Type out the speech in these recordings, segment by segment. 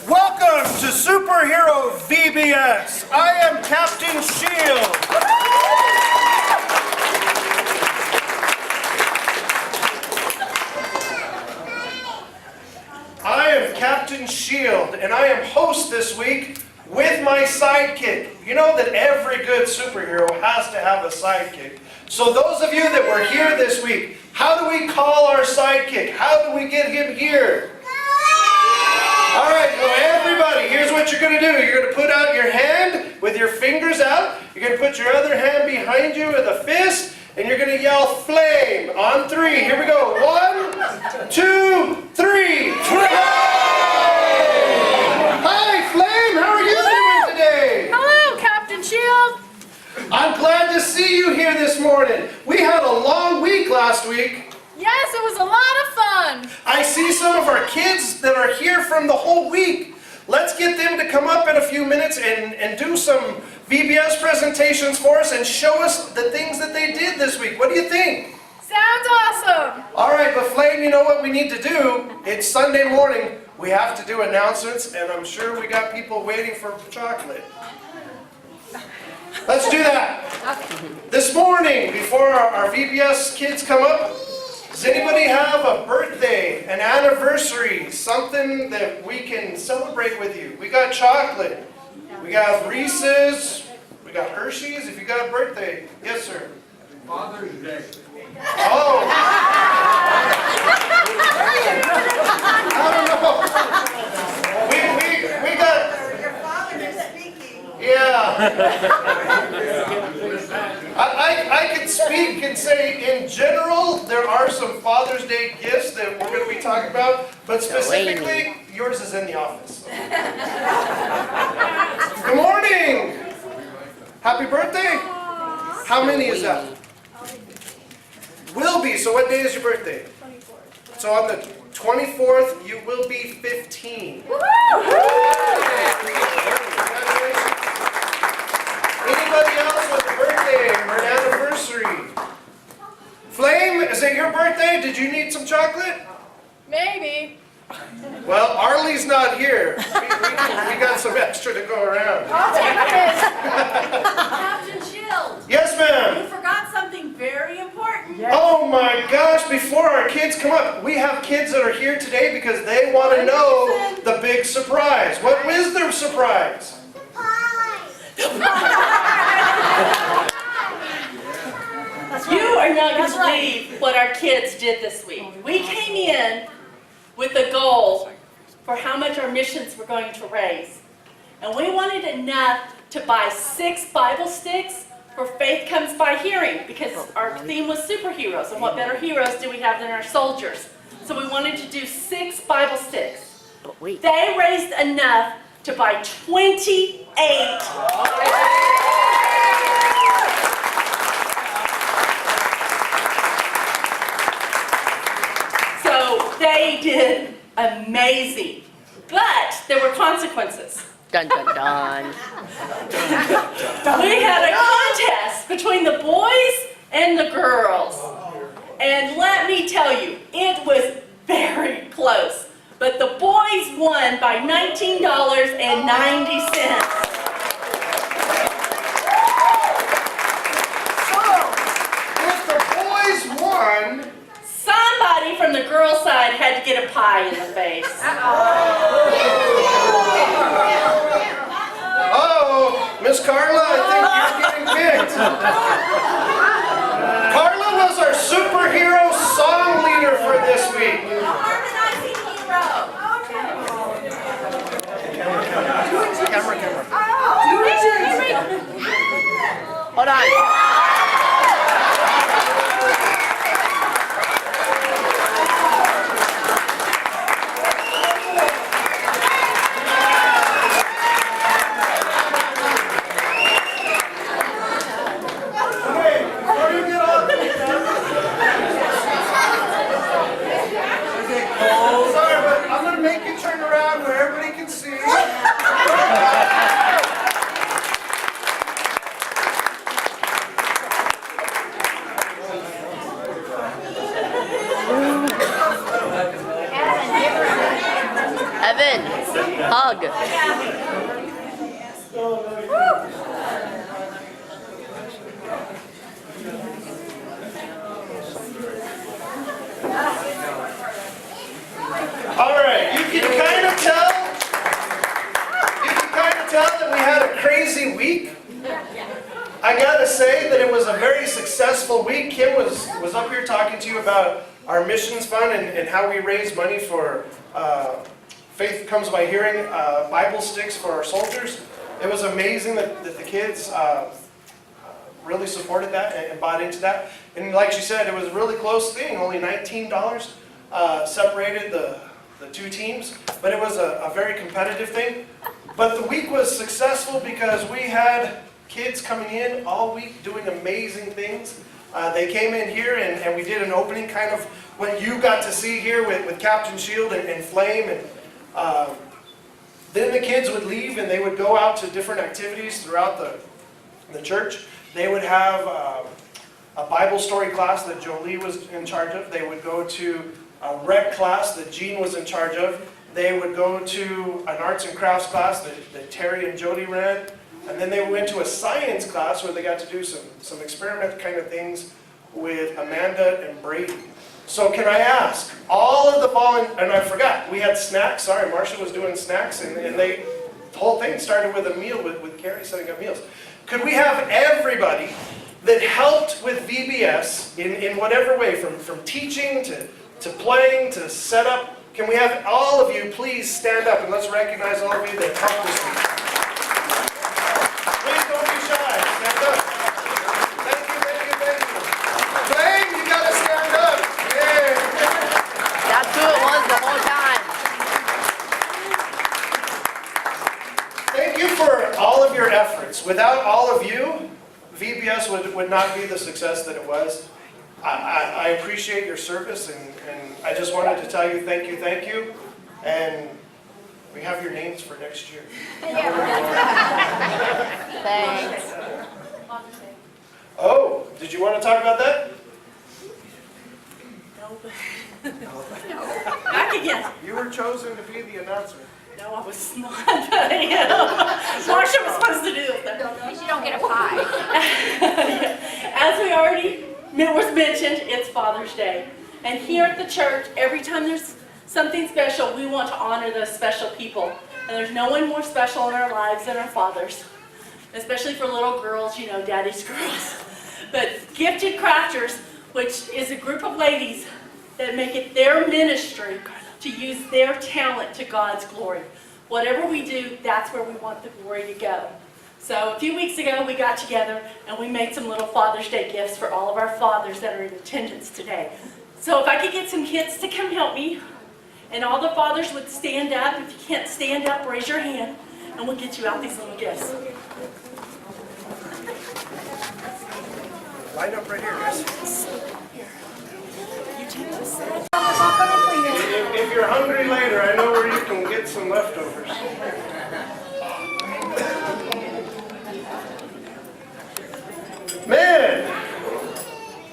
Welcome to Superhero VBS. I am Captain Shield. I am Captain Shield, and I am host this week with my sidekick. You know that every good superhero has to have a sidekick. So those of you that were here this week, how do we call our sidekick? How do we get him here? All right, well, everybody, here's what you're going to do. You're going to put out your hand with your fingers out. You're going to put your other hand behind you with a fist, and you're going to yell flame on 3. Here we go. 1, 2, 3. Flame! Hi, Flame. How are you doing today? Hello, Captain Shield. I'm glad to see you here this morning. We had a long week last week. Yes, it was a lot of fun. I see some of our kids that are here from the whole week. Let's get them to come up in a few minutes and do some VBS presentations for us and show us the things that they did this week. What do you think? Sounds awesome. All right, but Flame, you know what we need to do? It's Sunday morning. We have to do announcements, and I'm sure we got people waiting for chocolate. Let's do that. This morning, before our VBS kids come up, does anybody have a birthday, an anniversary, something that we can celebrate with you? We got chocolate. We got Reese's. We got Hershey's. If you got a birthday. Yes, sir. Father's Day. Oh. I don't know. We got... Your father is speaking. Yeah. I can speak and say, in general, there are some Father's Day gifts that we're going to be talking about, but specifically, yours is in the office. Good morning! Happy birthday! How many is that? Will be. So what day is your birthday? 24th. So on the 24th, you will be 15. Anybody else with a birthday or an anniversary? Flame, is it your birthday? Did you need some chocolate? Maybe. Well, Arlie's not here. We got some extra to go around. I'll take it. Captain Shield, Yes, you ma'am. forgot something very important. Oh my gosh, before our kids come up, we have kids that are here today because they want to know the big surprise. What is their surprise? You are not going to believe what our kids did this week. We came in with a goal for how much our missions were going to raise. And we wanted enough to buy 6 Bible sticks for Faith Comes by Hearing, because our theme was superheroes, and what better heroes do we have than our soldiers? So we wanted to do 6 Bible sticks. They raised enough to buy 28. So they did amazing, but there were consequences. Dun dun dun. We had a contest between the boys and the girls. And let me tell you, it was very close. But the boys won by $19.90. If the boys won, Somebody from the girl side had to get a pie in the face. oh, Miss Carla, I think you're getting picked. Carla was our superhero song leader for this week. A harmonizing hero. Hold on. Sorry, but I'm going to make you turn around where everybody can see. Kevin, hug. All right, you can kind of tell. You can kind of tell that we had a crazy week. I gotta say that it was a very successful week. Kim was up here talking to you about our missions fund and how we raise money for Faith Comes by Hearing, Bible sticks for our soldiers. It was amazing that the kids really supported that and bought into that. And like she said, it was a really close thing. Only $19 separated the two teams, but it was a very competitive thing. But the week was successful because we had kids coming in all week doing amazing things. They came in here and we did an opening, kind of what you got to see here with Captain Shield and Flame. And then the kids would leave and they would go out to different activities throughout the church. They would have a Bible story class that Jolie was in charge of. They would go to a rec class that Jean was in charge of. They would go to an arts and crafts class that Terry and Jody ran. And then they went to a science class where they got to do some experiment kind of things with Amanda and Brady. So can I ask, all of the and I forgot, we had snacks. Sorry, Marcia was doing snacks, and the whole thing started with a meal with Carrie setting up meals. Could we have everybody that helped with VBS in whatever way, from teaching to playing to setup? Can we have all of you please stand up and let's recognize all of you that helped this week? Please don't be shy. Stand up. Thank you, thank you, thank you. Flame, you gotta stand up. Yeah. That's who it was the whole time. Thank you for all of your efforts. Without all of you, VBS would not be the success that it was. I appreciate your service, and I just wanted to tell you thank you, and we have your names for next year. Thanks. Oh, did you want to talk about that? Back again. You were chosen to be the announcer. No, I was not. Marsha was supposed to do it. At least you don't get a pie. As we already was mentioned, it's Father's Day. And here at the church, every time there's something special, we want to honor those special people. And there's no one more special in our lives than our fathers. Especially for little girls, you know, daddy's girls. But Gifted Crafters, which is a group of ladies that make it their ministry to use their talent to God's glory. Whatever we do, that's where we want the glory to go. So a few weeks ago, we got together and we made some little Father's Day gifts for all of our fathers that are in attendance today. So if I could get some kids to come help me, and all the fathers would stand up. If you can't stand up, raise your hand, and we'll get you out these little gifts. Line up right here, guys. You take this. If you're hungry later, I know where you can get some leftovers. Man,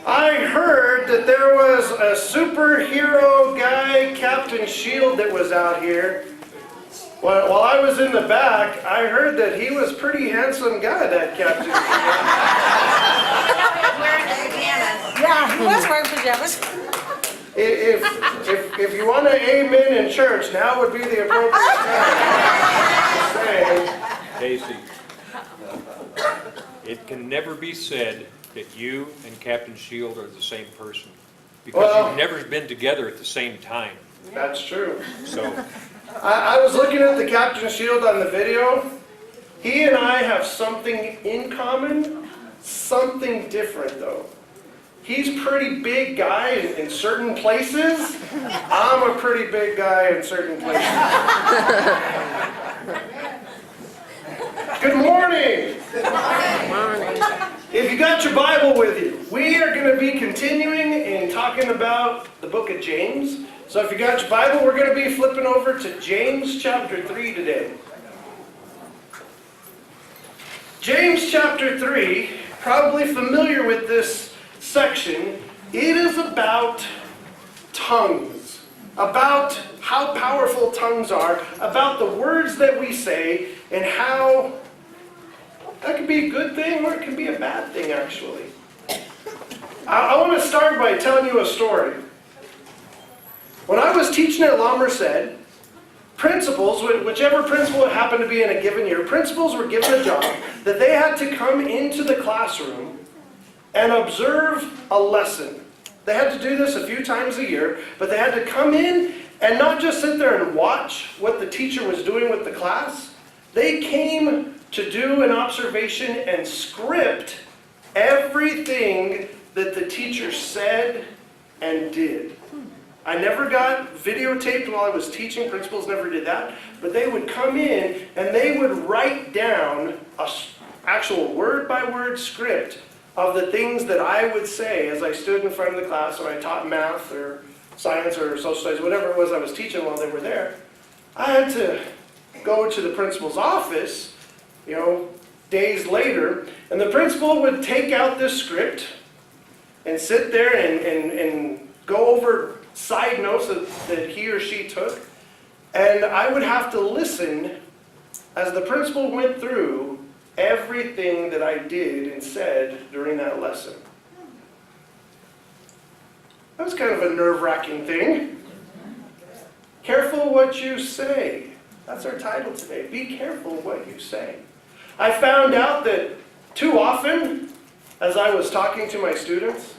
I heard that there was a superhero guy, Captain Shield, that was out here. While I was in the back, I heard that he was a pretty handsome guy, that Captain Shield. Yeah, he was wearing pajamas. If you want to amen in church, now would be the appropriate time. Casey, it can never be said that you and Captain Shield are the same person, because Well- you've never been together at the same time. That's true. So, I was looking at the Captain Shield on the video. He and I have something in common, something different though. He's a pretty big guy in certain places. I'm a pretty big guy in certain places. Good morning. If you got your Bible with you, we are going to be continuing in talking about the book of James. So if you got your Bible, we're going to be flipping over to James chapter 3 today. James chapter 3, probably familiar with this section. It is about tongues, about how powerful tongues are, about the words that we say, and how that can be a good thing or it can be a bad thing, actually. I want to start by telling you a story. When I was teaching at La Merced, principals, whichever principal it happened to be in a given year, principals were given a job that they had to come into the classroom and observe a lesson. They had to do this a few times a year, but they had to come in and not just sit there and watch what the teacher was doing with the class. They came to do an observation and script everything that the teacher said and did. I never got videotaped while I was teaching. Principals never did that. But they would come in and they would write down an actual word-by-word script of the things that I would say as I stood in front of the class when I taught math or science or social studies, whatever it was I was teaching while they were there. I had to go to the principal's office, days later, and the principal would take out this script and sit there and go over side notes that he or she took. And I would have to listen as the principal went through everything that I did and said during that lesson. That was kind of a nerve-wracking thing. Careful what you say. That's our title today. Be careful what you say. I found out that too often, as I was talking to my students,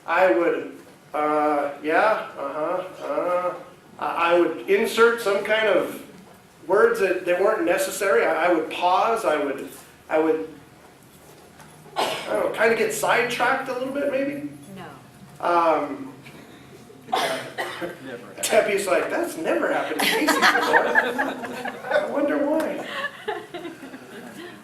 I would, I would insert some kind of words that weren't necessary. I would pause. I would, I don't know, kind of get sidetracked a little bit, maybe. No. Debbie's like, that's never happened to Casey before. I wonder why.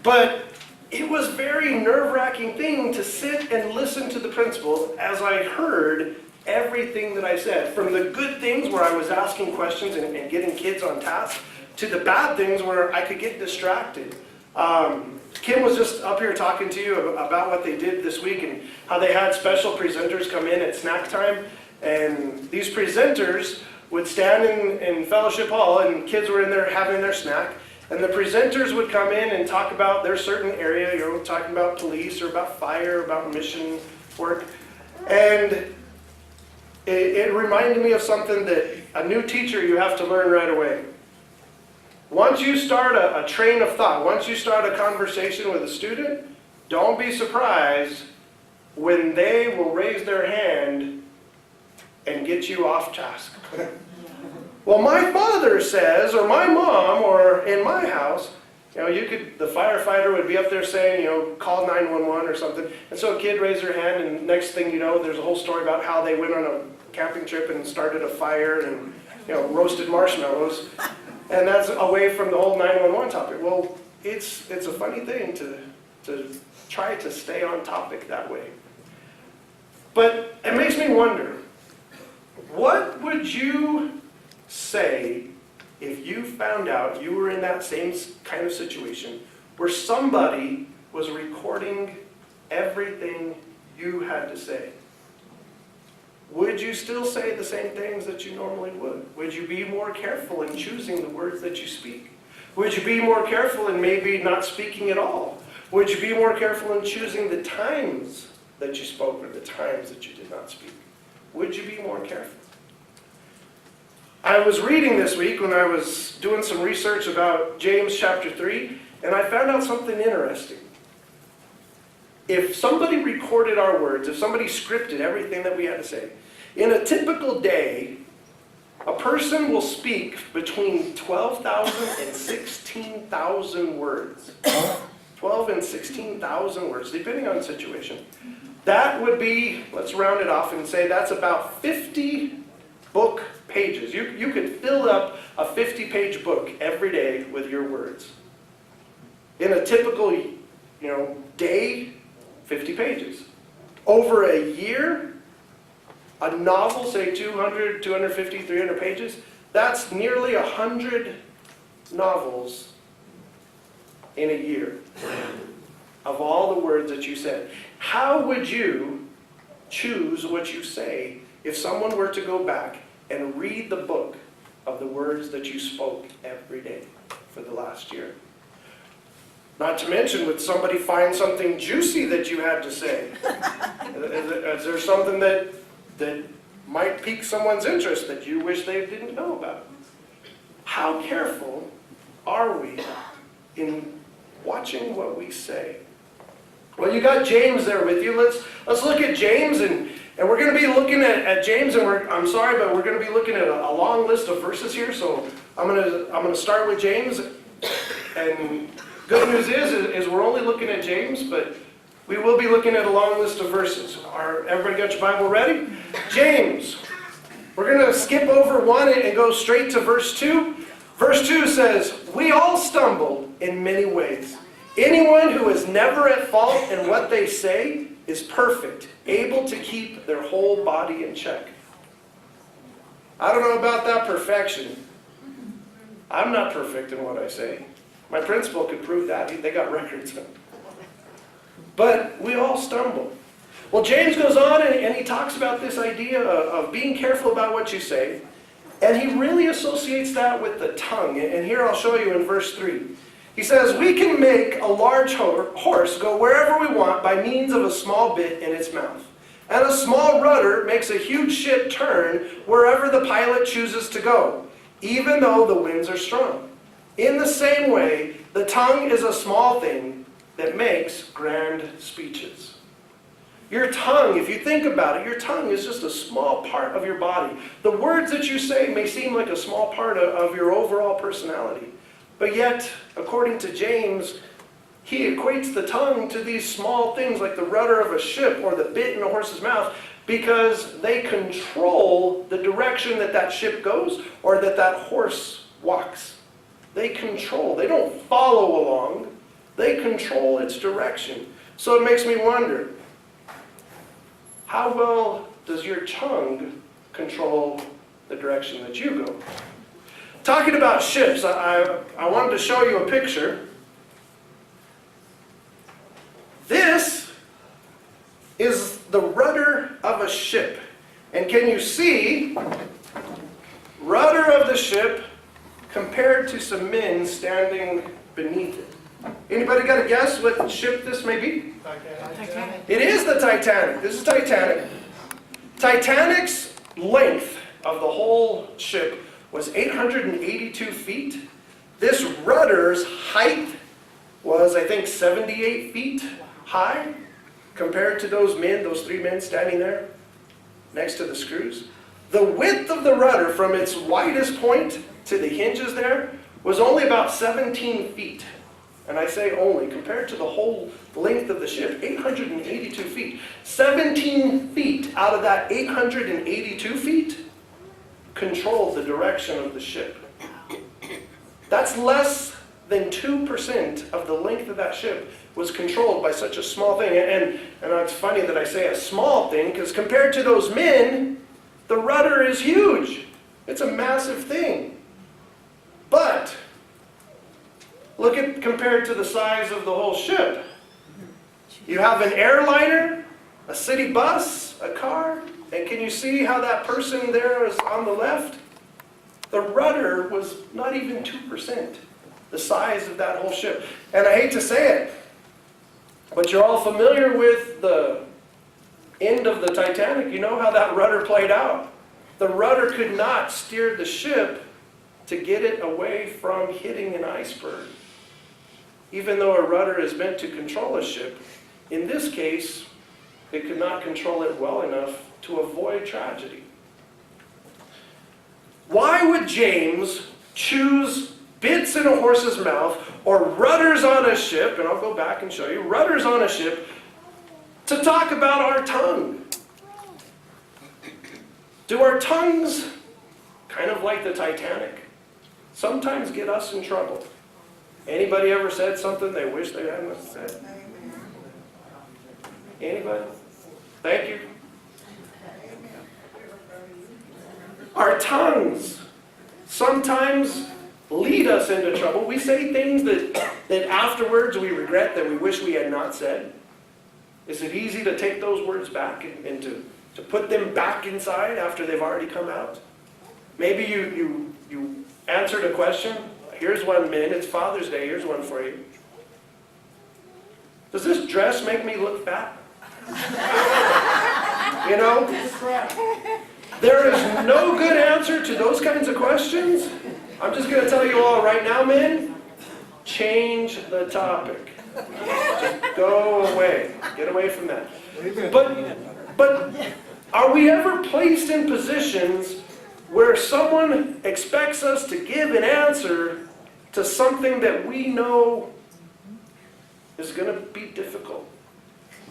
But it was a very nerve-wracking thing to sit and listen to the principal as I heard everything that I said. From the good things where I was asking questions and getting kids on task, to the bad things where I could get distracted. Kim was just up here talking to you about what they did this week and how they had special presenters come in at snack time. And these presenters would stand in fellowship hall, and kids were in there having their snack. And the presenters would come in and talk about their certain area, talking about police or about fire, about mission work. And it reminded me of something that a new teacher, you have to learn right away. Once you start a train of thought, once you start a conversation with a student, don't be surprised when they will raise their hand and get you off task. Well, my father says, or my mom, or in my house, the firefighter would be up there saying, call 911 or something. And so a kid raised their hand, and next thing you know, there's a whole story about how they went on a camping trip and started a fire and, roasted marshmallows. And that's away from the whole 911 topic. Well, it's a funny thing to try to stay on topic that way. But it makes me wonder, what would you say if you found out you were in that same kind of situation where somebody was recording everything you had to say? Would you still say the same things that you normally would? Would you be more careful in choosing the words that you speak? Would you be more careful in maybe not speaking at all? Would you be more careful in choosing the times that you spoke or the times that you did not speak? Would you be more careful? I was reading this week when I was doing some research about James chapter 3, and I found out something interesting. If somebody recorded our words, if somebody scripted everything that we had to say, in a typical day, a person will speak between 12,000 and 16,000 words. 12 and 16,000 words, depending on the situation. That would be, let's round it off and say that's about 50 book pages. You could fill up a 50-page book every day with your words. In a typical, day, 50 pages. Over a year, a novel, say 200, 250, 300 pages, that's nearly 100 novels in a year of all the words that you said. How would you choose what you say if someone were to go back and read the book of the words that you spoke every day for the last year? Not to mention, would somebody find something juicy that you had to say? Is there something that might pique someone's interest that you wish they didn't know about? How careful are we in watching what we say? Well, you got James there with you. Let's look at James, and we're going to be looking at James, and I'm sorry, but we're going to be looking at a long list of verses here. So I'm going to start with James, and good news is we're only looking at James, but we will be looking at a long list of verses. Everybody got your Bible ready? James. We're going to skip over 1 and go straight to verse 2. Verse 2 says, "We all stumble in many ways. Anyone who is never at fault in what they say is perfect, able to keep their whole body in check." I don't know about that perfection. I'm not perfect in what I say. My principal could prove that. They got records. But we all stumble. Well, James goes on and he talks about this idea of being careful about what you say. And he really associates that with the tongue. And here I'll show you in verse 3. He says, "We can make a large horse go wherever we want by means of a small bit in its mouth. And a small rudder makes a huge ship turn wherever the pilot chooses to go, even though the winds are strong. In the same way, the tongue is a small thing that makes grand speeches." Your tongue, if you think about it, your tongue is just a small part of your body. The words that you say may seem like a small part of your overall personality. But yet, according to James, he equates the tongue to these small things like the rudder of a ship or the bit in a horse's mouth, because they control the direction that ship goes or that horse walks. They control. They don't follow along. They control its direction. So it makes me wonder, how well does your tongue control the direction that you go? Talking about ships, I wanted to show you a picture. This is the rudder of a ship. And can you see rudder of the ship compared to some men standing beneath it? Anybody got a guess what ship this may be? Titanic. It is the Titanic. This is Titanic. Titanic's length of the whole ship was 882 feet. This rudder's height was, I think, 78 feet high compared to those 3 men standing there next to the screws. The width of the rudder from its widest point to the hinges there was only about 17 feet. And I say only, compared to the whole length of the ship, 882 feet. 17 feet out of that 882 feet controlled the direction of the ship. That's less than 2% of the length of that ship was controlled by such a small thing. And it's funny that I say a small thing, because compared to those men, the rudder is huge. It's a massive thing. But look at compared to the size of the whole ship. You have an airliner, a city bus, a car, and can you see how that person there is on the left? The rudder was not even 2% the size of that whole ship. And I hate to say it, but you're all familiar with the end of the Titanic. You know how that rudder played out. The rudder could not steer the ship to get it away from hitting an iceberg. Even though a rudder is meant to control a ship, in this case, it could not control it well enough to avoid tragedy. Why would James choose bits in a horse's mouth or rudders on a ship, and I'll go back and show you, rudders on a ship, to talk about our tongue? Do our tongues, kind of like the Titanic, sometimes get us in trouble? Anybody ever said something they wish they hadn't said? Anybody? Thank you. Our tongues sometimes lead us into trouble. We say things that afterwards we regret, that we wish we had not said. Is it easy to take those words back and to put them back inside after they've already come out? Maybe you answered a question. Here's one, Min. It's Father's Day. Here's one for you. Does this dress make me look fat? You know? There is no good answer to those kinds of questions. I'm just going to tell you all right now, men, change the topic. Just go away. Get away from that. But are we ever placed in positions where someone expects us to give an answer to something that we know is going to be difficult?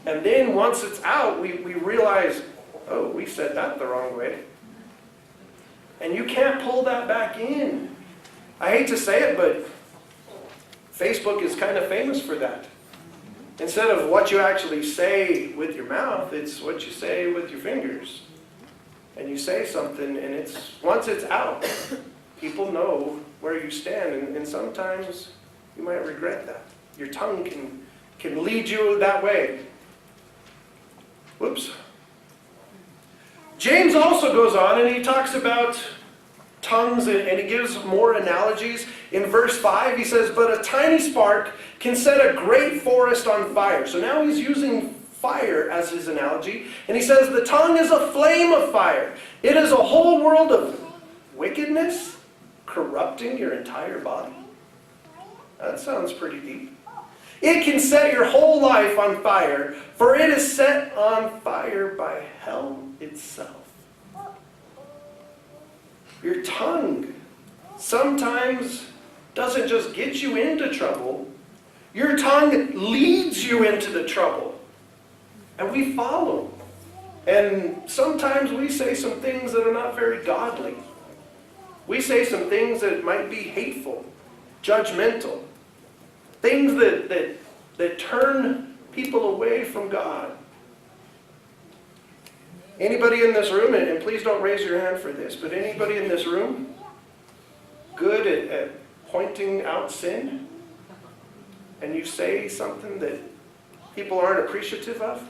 And then once it's out, we realize, oh, we said that the wrong way. And you can't pull that back in. I hate to say it, but Facebook is kind of famous for that. Instead of what you actually say with your mouth, it's what you say with your fingers. And you say something, and once it's out, people know where you stand, and sometimes you might regret that. Your tongue can lead you that way. Whoops. James also goes on and he talks about tongues and he gives more analogies. In verse 5 he says, but a tiny spark can set a great forest on fire. So now he's using fire as his analogy. And he says the tongue is a flame of fire. It is a whole world of wickedness corrupting your entire body. That sounds pretty deep. It can set your whole life on fire, for it is set on fire by hell itself. Your tongue sometimes doesn't just get you into trouble. Your tongue leads you into the trouble. And we follow. And sometimes we say some things that are not very godly. We say some things that might be hateful, judgmental. Things that turn people away from God. Anybody in this room, and please don't raise your hand for this, but anybody in this room good at pointing out sin? And you say something that people aren't appreciative of?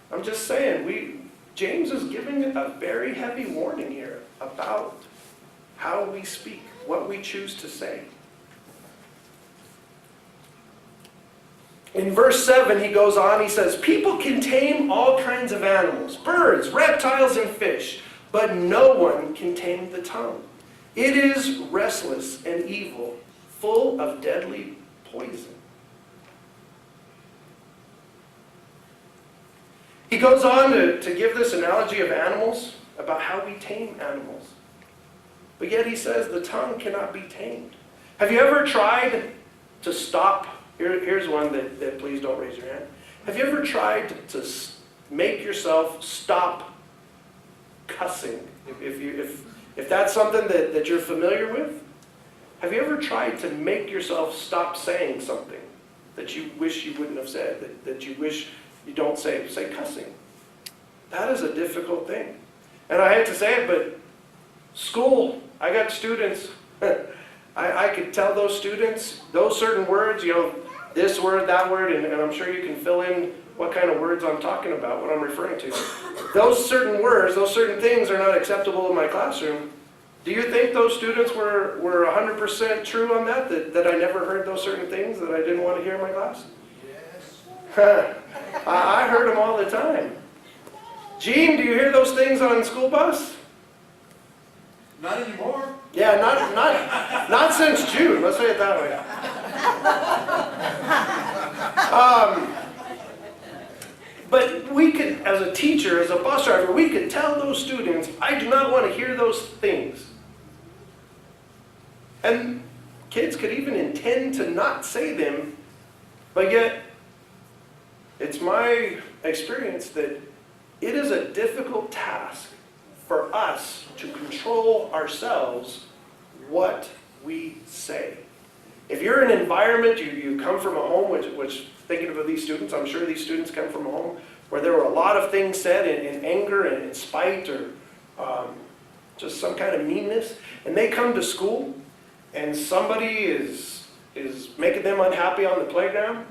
I'm just saying, James is giving a very heavy warning here about how we speak, what we choose to say. In verse 7, he goes on, he says, people can tame all kinds of animals, birds, reptiles, and fish, but no one can tame the tongue. It is restless and evil, full of deadly poison. He goes on to give this analogy of animals, about how we tame animals. But yet he says the tongue cannot be tamed. Have you ever tried to stop? Here's one that please don't raise your hand. Have you ever tried to make yourself stop cussing? If that's something that you're familiar with, have you ever tried to make yourself stop saying something that you wish you wouldn't have said, that you wish you don't say cussing? That is a difficult thing. And I hate to say it, but school, I got students, I could tell those students, those certain words, this word, that word, and I'm sure you can fill in what kind of words I'm talking about, what I'm referring to. Those certain words, those certain things are not acceptable in my classroom. Do you think those students were 100% true on that I never heard those certain things that I didn't want to hear in my class? Yes. I heard them all the time. Gene, do you hear those things on the school bus? Not anymore. Yeah, not since June, let's say it that way. But we could, as a teacher, as a bus driver, we could tell those students, I do not want to hear those things. And kids could even intend to not say them, but yet it's my experience that it is a difficult task for us to control ourselves what we say. If you're in an environment, you come from a home, which thinking about these students, I'm sure these students come from a home where there were a lot of things said in anger and in spite or just some kind of meanness, and they come to school and somebody is making them unhappy on the playground,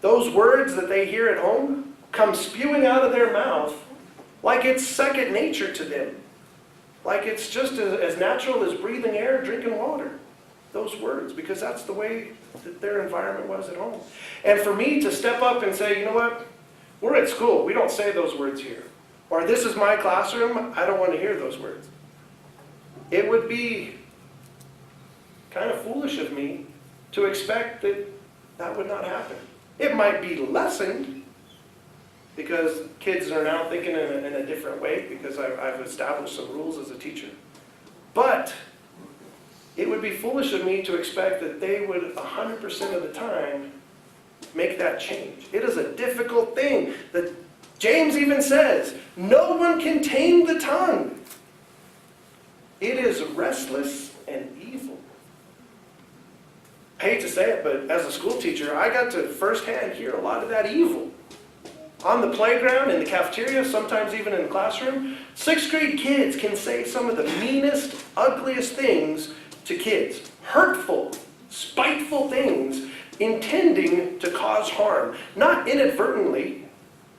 those words that they hear at home come spewing out of their mouth like it's second nature to them. like it's just as natural as breathing air, drinking water. Those words, because that's the way that their environment was at home. And for me to step up and say, you know what, we're at school, we don't say those words here. Or this is my classroom, I don't want to hear those words. It would be kind of foolish of me to expect that that would not happen. It might be lessened because kids are now thinking in a different way because I've established some rules as a teacher. But it would be foolish of me to expect that they would 100% of the time make that change. It is a difficult thing that James even says, no one can tame the tongue. It is restless and evil. I hate to say it, but as a school teacher, I got to firsthand hear a lot of that evil. On the playground, in the cafeteria, sometimes even in the classroom, 6th grade kids can say some of the meanest, ugliest things to kids. Hurtful, spiteful things intending to cause harm. Not inadvertently,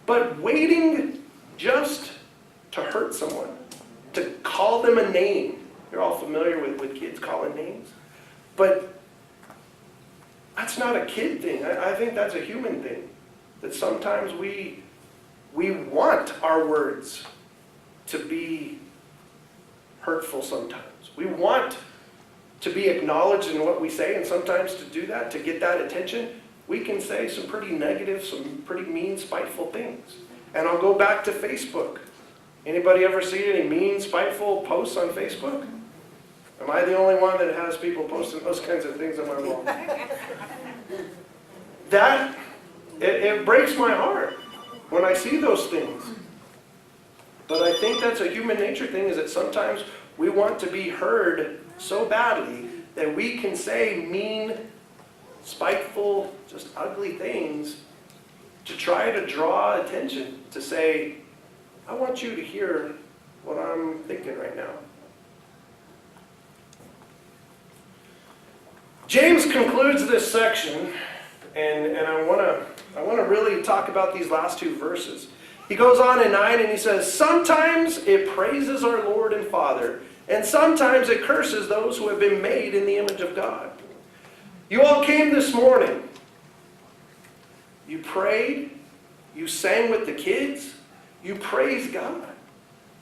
but waiting just to hurt someone, to call them a name. You're all familiar with kids calling names. But that's not a kid thing. I think that's a human thing. That sometimes we want our words to be hurtful sometimes. We want to be acknowledged in what we say, and sometimes to do that, to get that attention, we can say some pretty negative, some pretty mean, spiteful things. And I'll go back to Facebook. Anybody ever see any mean, spiteful posts on Facebook? Am I the only one that has people posting those kinds of things on my wall? It breaks my heart when I see those things. But I think that's a human nature thing, is that sometimes we want to be heard so badly that we can say mean, spiteful, just ugly things to try to draw attention, to say, I want you to hear what I'm thinking right now. James concludes this section, and I want to really talk about these last two verses. He goes on in 9 and he says, sometimes it praises our Lord and Father, and sometimes it curses those who have been made in the image of God. You all came this morning. You prayed. You sang with the kids. You praised God.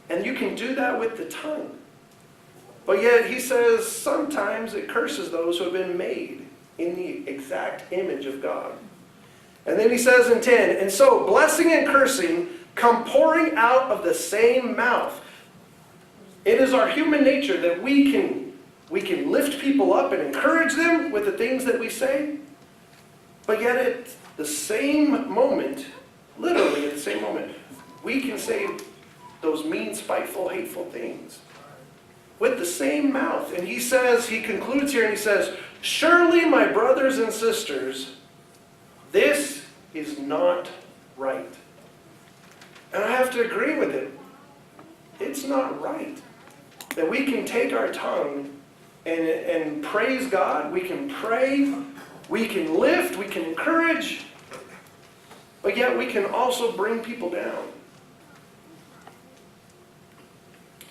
And you can do that with the tongue. But yet he says sometimes it curses those who have been made in the exact image of God. And then he says in 10, and so blessing and cursing come pouring out of the same mouth. It is our human nature that we can lift people up and encourage them with the things that we say. But yet at the same moment, literally at the same moment, we can say those mean, spiteful, hateful things with the same mouth. And he concludes here and he says, surely my brothers and sisters, this is not right. And I have to agree with it. It's not right that we can take our tongue and praise God. We can pray. We can lift. We can encourage. But yet we can also bring people down.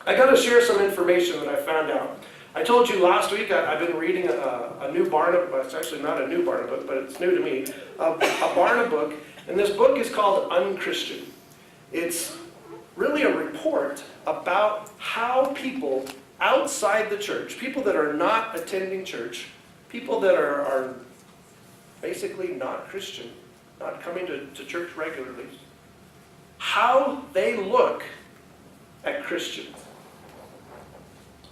I got to share some information that I found out. I told you last week I've been reading a new Barna, well, it's actually not a new Barna book, but it's new to me, a Barna book, and this book is called Unchristian. It's really a report about how people outside the church, people that are not attending church, people that are basically not Christian, not coming to church regularly, how they look at Christians.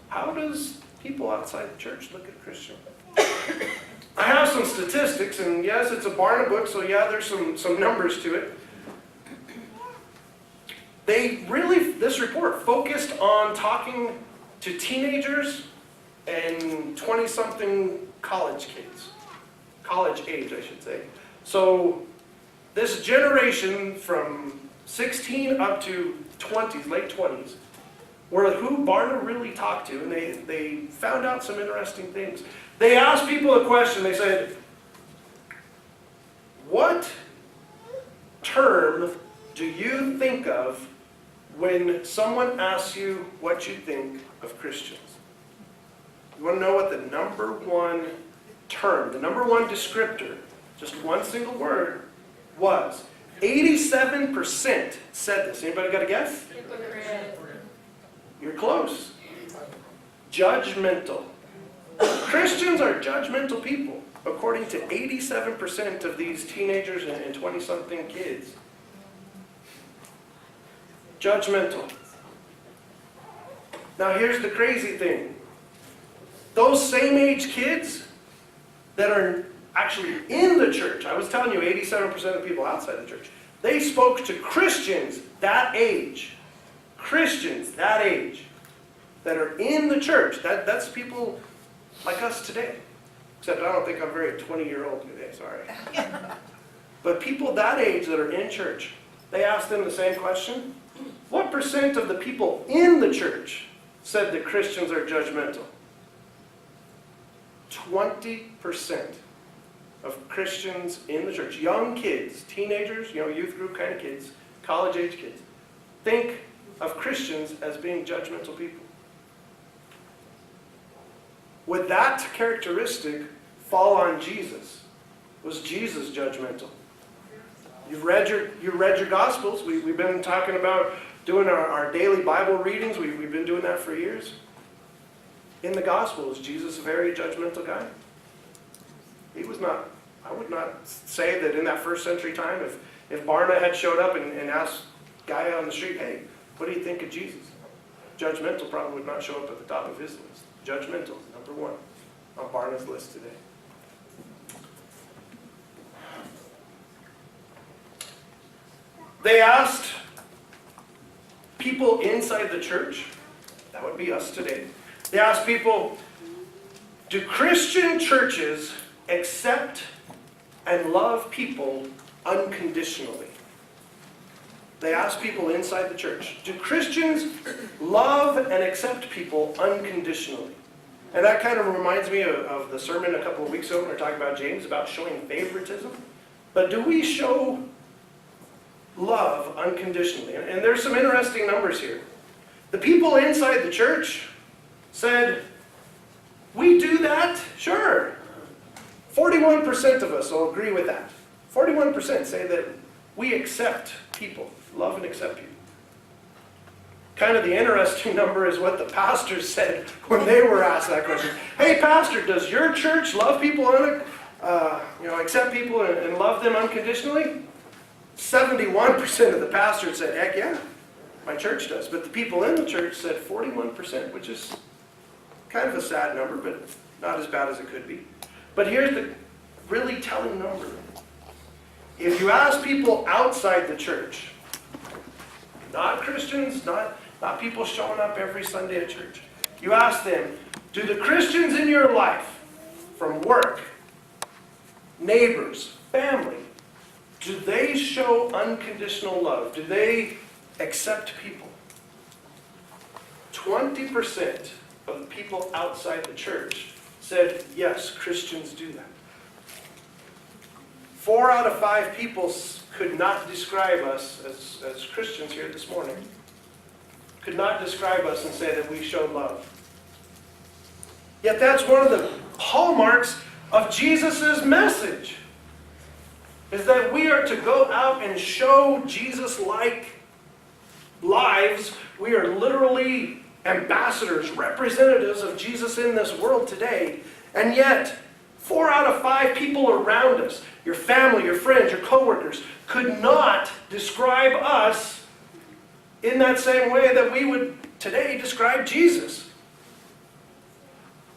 How does people outside the church look at Christians? I have some statistics, and yes, it's a Barna book, so yeah, there's some numbers to it. This report focused on talking to teenagers and 20-something college kids. College age, I should say. So this generation from 16 up to 20s, late 20s, were who Barna really talked to, and they found out some interesting things. They asked people a question. They said, what term do you think of when someone asks you what you think of Christians, you want to know what the number one term, the number one descriptor, just one single word, was? 87% said this. Anybody got a guess? You're close. Judgmental. Christians are judgmental people, according to 87% of these teenagers and 20-something kids. Judgmental. Now here's the crazy thing. Those same age kids that are actually in the church, I was telling you 87% of people outside the church, they spoke to Christians that age. Christians that age that are in the church. That's people like us today. Except I don't think I'm very 20-year-old today, sorry. But people that age that are in church, they asked them the same question. What percent of the people in the church said that Christians are judgmental? 20% of Christians in the church, young kids, teenagers, youth group kind of kids, college-age kids, think of Christians as being judgmental people. Would that characteristic fall on Jesus? Was Jesus judgmental? You've read your Gospels. We've been talking about doing our daily Bible readings. We've been doing that for years. In the Gospel, is Jesus a very judgmental guy? He was not. I would not say that in that first century time, if Barna had showed up and asked a guy on the street, hey, what do you think of Jesus? Judgmental probably would not show up at the top of his list. Judgmental, number one on Barna's list today. They asked people inside the church, that would be us today. They asked people, do Christian churches accept and love people unconditionally? They asked people inside the church, do Christians love and accept people unconditionally? And that kind of reminds me of the sermon a couple of weeks ago when we were talking about James, about showing favoritism. But do we show love unconditionally? And there's some interesting numbers here. The people inside the church said, we do that? Sure. 41% of us will agree with that. 41% say that we accept people, love and accept people. Kind of the interesting number is what the pastors said when they were asked that question. Hey, pastor, does your church love people, accept people and love them unconditionally? 71% of the pastors said, heck yeah, my church does. But the people in the church said 41%, which is kind of a sad number, but not as bad as it could be. But here's the really telling number. If you ask people outside the church, not Christians, not people showing up every Sunday at church, you ask them, do the Christians in your life, from work, neighbors, family, do they show unconditional love? Do they accept people? 20% of the people outside the church said, yes, Christians do that. 4 out of 5 people could not describe us as Christians here this morning. Could not describe us and say that we show love. Yet that's one of the hallmarks of Jesus' message, is that we are to go out and show Jesus-like lives. We are literally ambassadors, representatives of Jesus in this world today. And yet, 4 out of 5 people around us, your family, your friends, your coworkers, could not describe us in that same way that we would today describe Jesus.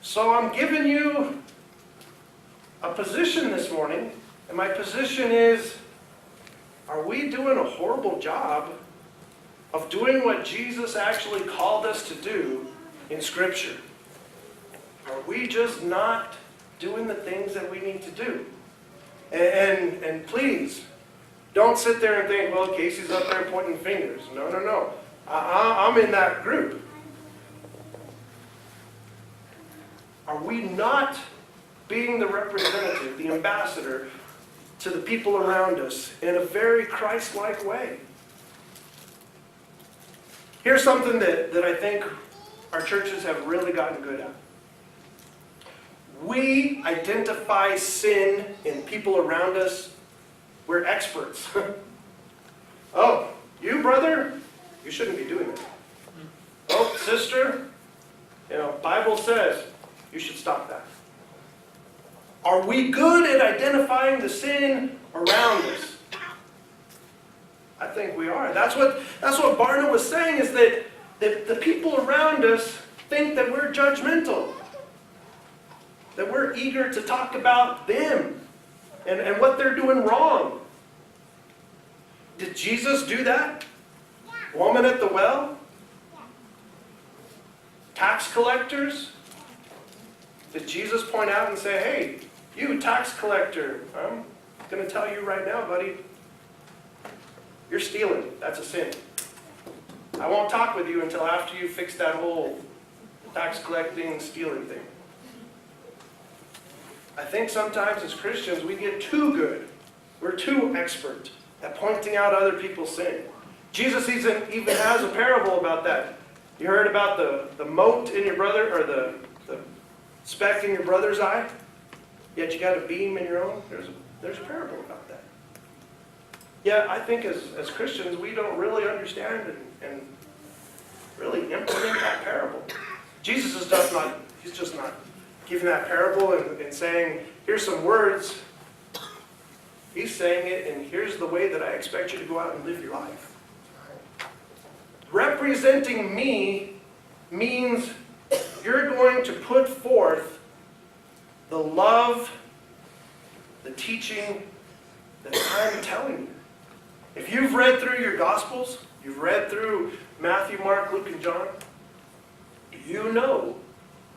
So I'm giving you a position this morning, and my position is, are we doing a horrible job of doing what Jesus actually called us to do in Scripture? Are we just not doing the things that we need to do? And please, don't sit there and think, well, Casey's up there pointing fingers. No. I'm in that group. Are we not being the representative, the ambassador to the people around us in a very Christ-like way? Here's something that I think our churches have really gotten good at. We identify sin in people around us. We're experts. Oh, you brother, you shouldn't be doing that. Oh, sister, Bible says you should stop that. Are we good at identifying the sin around us? I think we are. That's what Barna was saying, is that the people around us think that we're judgmental, that we're eager to talk about them and what they're doing wrong. Did Jesus do that? Woman at the well? Tax collectors? Did Jesus point out and say, hey, you tax collector, I'm going to tell you right now, buddy, you're stealing. That's a sin. I won't talk with you until after you fix that whole tax collecting, stealing thing. I think sometimes as Christians we get too good. We're too expert at pointing out other people's sin. Jesus even has a parable about that. You heard about the mote in your brother, or the speck in your brother's eye, yet you got a beam in your own? There's a parable about that. Yeah, I think as Christians we don't really understand and really implement that parable. Jesus is just not giving that parable and saying, here's some words. He's saying it, and here's the way that I expect you to go out and live your life. Representing me means you're going to put forth the love, the teaching that I'm telling you. If you've read through your Gospels, you've read through Matthew, Mark, Luke, and John, you know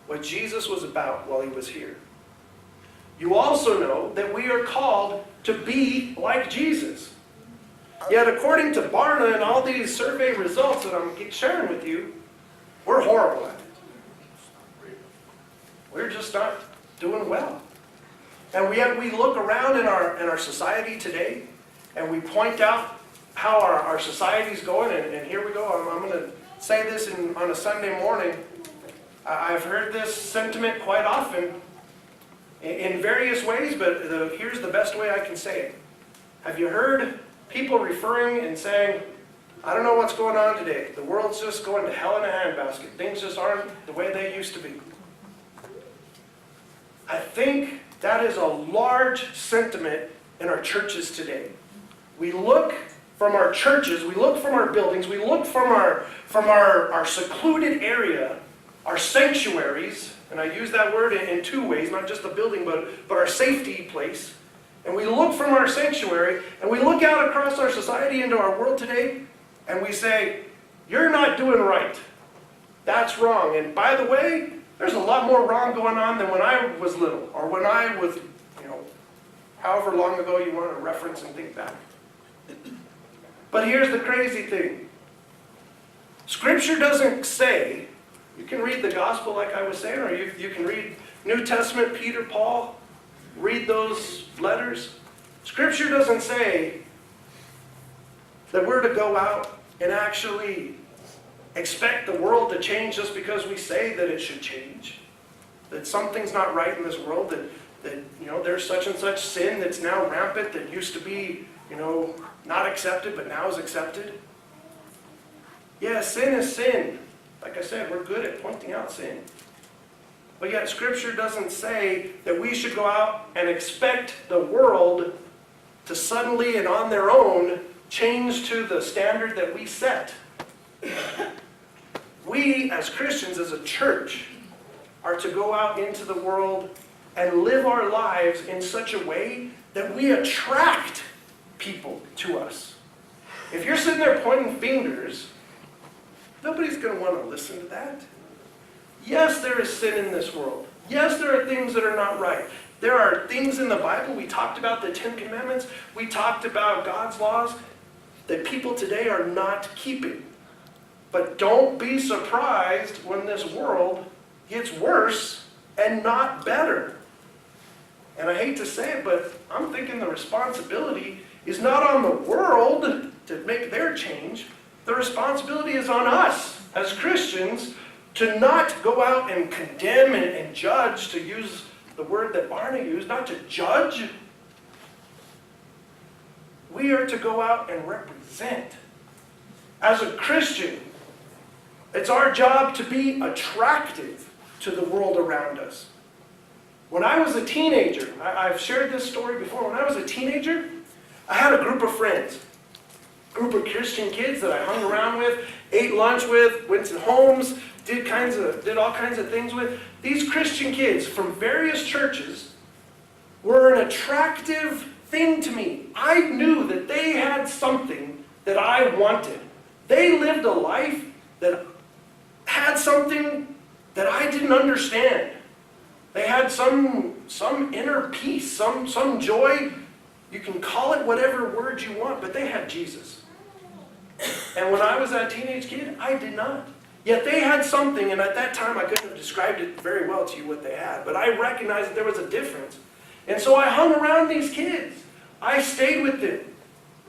what Jesus was about while he was here. You also know that we are called to be like Jesus. Yet according to Barna and all these survey results that I'm sharing with you, we're horrible at it. We're just not doing well. And yet we look around in our society today, and we point out how our society's going, and here we go. I'm going to say this on a Sunday morning. I've heard this sentiment quite often in various ways, but here's the best way I can say it. Have you heard people referring and saying, I don't know what's going on today. The world's just going to hell in a handbasket. Things just aren't the way they used to be. I think that is a large sentiment in our churches today. We look from our churches, we look from our buildings, we look from our secluded area, our sanctuaries, and I use that word in two ways, not just the building, but our safety place. And we look from our sanctuary, and we look out across our society into our world today, and we say, you're not doing right. That's wrong. And by the way, there's a lot more wrong going on than when I was little, or when I was, however long ago you want to reference and think back. But here's the crazy thing. Scripture doesn't say, you can read the gospel like I was saying, or you can read New Testament, Peter, Paul, read those letters. Scripture doesn't say that we're to go out and actually expect the world to change just because we say that it should change. That something's not right in this world, that there's such and such sin that's now rampant that used to be, not accepted but now is accepted. Yeah, sin is sin. Like I said, we're good at pointing out sin. But yet Scripture doesn't say that we should go out and expect the world to suddenly and on their own change to the standard that we set. We, as Christians, as a church, are to go out into the world and live our lives in such a way that we attract people to us. If you're sitting there pointing fingers, nobody's going to want to listen to that. Yes, there is sin in this world. Yes, there are things that are not right. There are things in the Bible. We talked about the 10 Commandments. We talked about God's laws that people today are not keeping. But don't be surprised when this world gets worse and not better. And I hate to say it, but I'm thinking the responsibility is not on the world to make their change, the responsibility is on us as Christians to not go out and condemn and judge, to use the word that Barna used, not to judge. We are to go out and represent. As a Christian, it's our job to be attractive to the world around us. When I was a teenager, I've shared this story before. When I was a teenager, I had a group of friends, a group of Christian kids that I hung around with, ate lunch with, went to homes, did all kinds of things with. These Christian kids from various churches were an attractive thing to me. I knew that they had something that I wanted. They lived a life that had something that I didn't understand. They had some inner peace, some joy. You can call it whatever word you want, but they had Jesus. And when I was that teenage kid, I did not. Yet they had something, and at that time I couldn't have described it very well to you what they had, but I recognized that there was a difference. And so I hung around these kids. I stayed with them.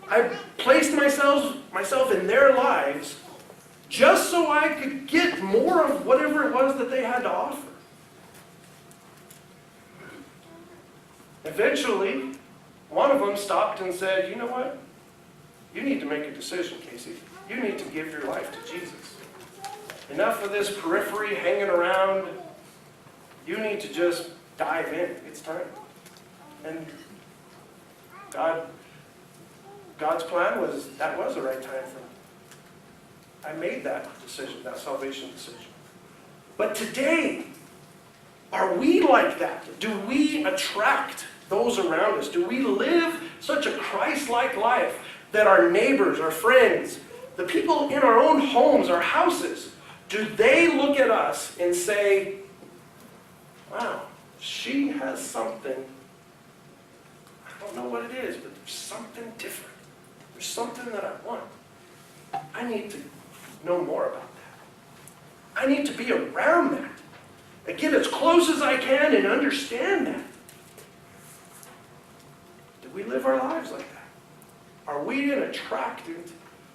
I placed myself in their lives just so I could get more of whatever it was that they had to offer. Eventually, one of them stopped and said, "You know what? You need to make a decision, Casey. You need to give your life to Jesus. Enough of this periphery hanging around. You need to just dive in. It's time." And God's plan was, that was the right time for me. I made that decision, that salvation decision. But today, are we like that? Do we attract those around us? Do we live such a Christ-like life that our neighbors, our friends, the people in our own homes, our houses, do they look at us and say, "Wow, she has something. I don't know what it is, but there's something different. There's something that I want. I need to know more about that. I need to be around that. I get as close as I can and understand that." Do we live our lives like that? Are we an attractant?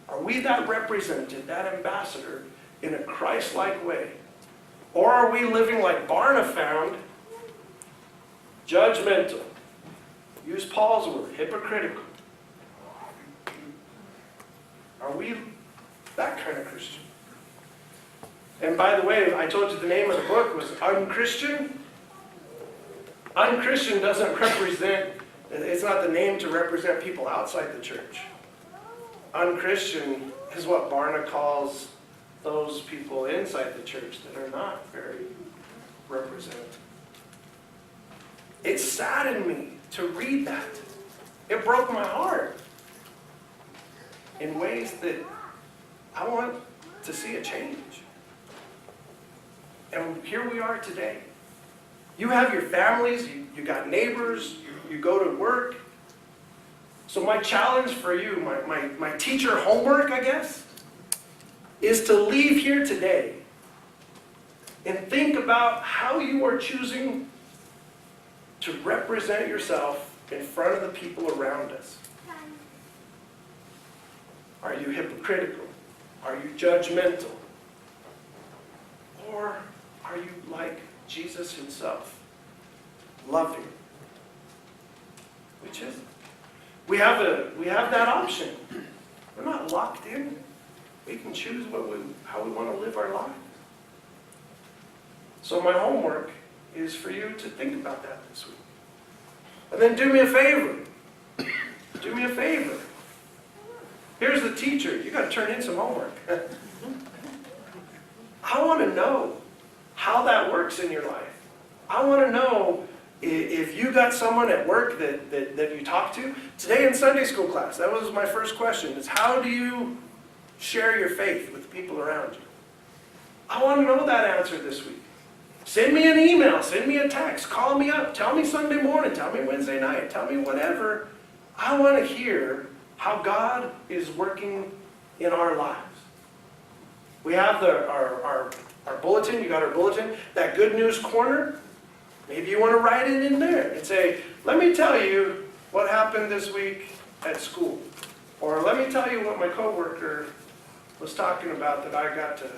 Are we that representative, that ambassador in a Christ-like way? Or are we living like Barna found, judgmental? Use Paul's word, hypocritical. Are we that kind of Christian? And by the way, I told you the name of the book was Unchristian. Unchristian doesn't represent, it's not the name to represent people outside the church. Unchristian is what Barna calls those people inside the church that are not very representative. It saddened me to read that. It broke my heart in ways that I want to see a change. And here we are today. You have your families, you got neighbors, you go to work. So my challenge for you, my teacher homework, I guess, is to leave here today and think about how you are choosing to represent yourself in front of the people around us. Are you hypocritical? Are you judgmental? Or are you like Jesus himself, loving? Which is it? We have that option. We're not locked in. We can choose how we want to live our life. So my homework is for you to think about that this week. And then do me a favor. Do me a favor. Here's the teacher. You got to turn in some homework. I want to know how that works in your life. I want to know if you got someone at work that you talk to. Today in Sunday school class, that was my first question, is how do you share your faith with the people around you? I want to know that answer this week. Send me an email, send me a text, call me up, tell me Sunday morning, tell me Wednesday night, tell me whatever. I want to hear how God is working in our lives. We have our bulletin, you got our bulletin, that good news corner. Maybe you want to write it in there and say, let me tell you what happened this week at school. Or let me tell you what my coworker was talking about that I got to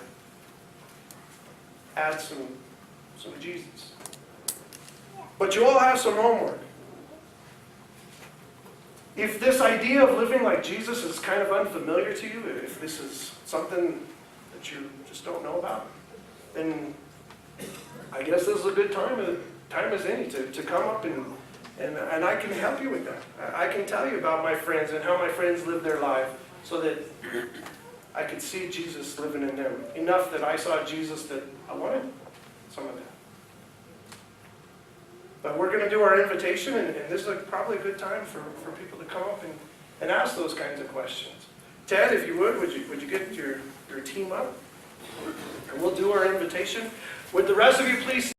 add some Jesus. But you all have some homework. If this idea of living like Jesus is kind of unfamiliar to you, if this is something that you just don't know about, then I guess this is a good time as any to come up and I can help you with that. I can tell you about my friends and how my friends live their life so that I could see Jesus living in them. Enough that I saw Jesus that I wanted some of that. But we're going to do our invitation, and this is probably a good time for people to come up and ask those kinds of questions. Ted, if you would you get your team up? And we'll do our invitation. Would the rest of you please